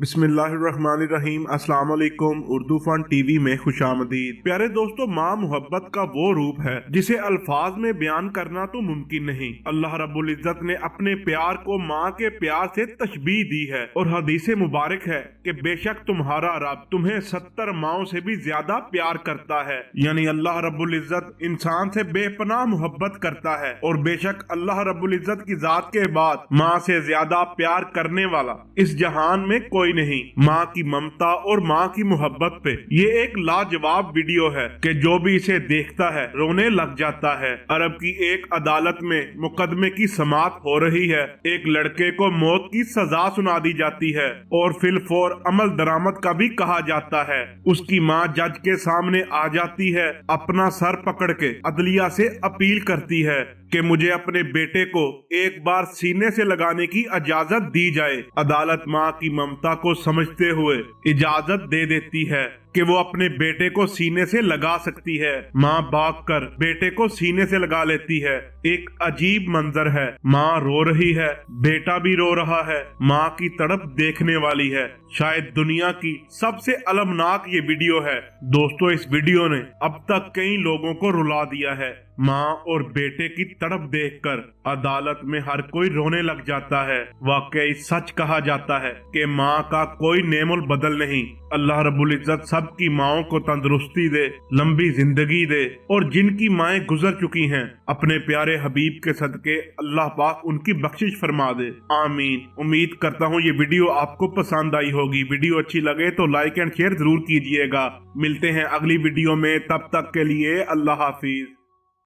बिस्मिल्लाहिर्रहमानिर्रहीम। अस्सलाम वालेकुम। उर्दू फन टीवी में खुशामदीद। प्यारे दोस्तों, माँ मोहब्बत का वो रूप है जिसे अल्फाज में बयान करना तो मुमकिन नहीं। अल्लाह रब्बुल इज्जत ने अपने प्यार को माँ के प्यार से तशबीह दी है और हदीस मुबारक है कि बेशक तुम्हारा रब तुम्हें 70 माओं से भी ज्यादा प्यार करता है। यानी अल्लाह रब्बुल इज्जत इंसान से बेपनाह मोहब्बत करता है और बेशक अल्लाह रब्बुल इज्जत की जात के बाद माँ से ज्यादा प्यार करने वाला इस जहान में कोई नहीं। माँ की ममता और माँ की मोहब्बत पे ये एक लाजवाब वीडियो है कि जो भी इसे देखता है रोने लग जाता है। अरब की एक अदालत में मुकदमे की समाअत हो रही है। एक लड़के को मौत की सजा सुना दी जाती है और फिलफौर अमल दरामद का भी कहा जाता है। उसकी माँ जज के सामने आ जाती है, अपना सर पकड़ के अदलिया से अपील करती है कि मुझे अपने बेटे को एक बार सीने से लगाने की इजाजत दी जाए। अदालत माँ की ममता को समझते हुए इजाजत दे देती है कि वो अपने बेटे को सीने से लगा सकती है। माँ भागकर बेटे को सीने से लगा लेती है। एक अजीब मंजर है, माँ रो रही है, बेटा भी रो रहा है। माँ की तड़प देखने वाली है। शायद दुनिया की सबसे अलमनाक ये वीडियो है। दोस्तों, इस वीडियो ने अब तक कई लोगों को रुला दिया है। माँ और बेटे की तड़प देखकर अदालत में हर कोई रोने लग जाता है। वाकई सच कहा जाता है कि माँ का कोई नेमुल बदल नहीं। अल्लाह रब्बुल इज्जत सबकी माओं को तंदुरुस्ती दे, लंबी जिंदगी दे और जिनकी माएं गुजर चुकी हैं अपने प्यारे हबीब के सदके अल्लाह पाक उनकी बख्शिश फरमा दे। आमीन। उम्मीद करता हूँ ये वीडियो आपको पसंद आई होगी। वीडियो अच्छी लगे तो लाइक एंड शेयर जरूर कीजिएगा। मिलते हैं अगली वीडियो में, तब तक के लिए अल्लाह हाफिज।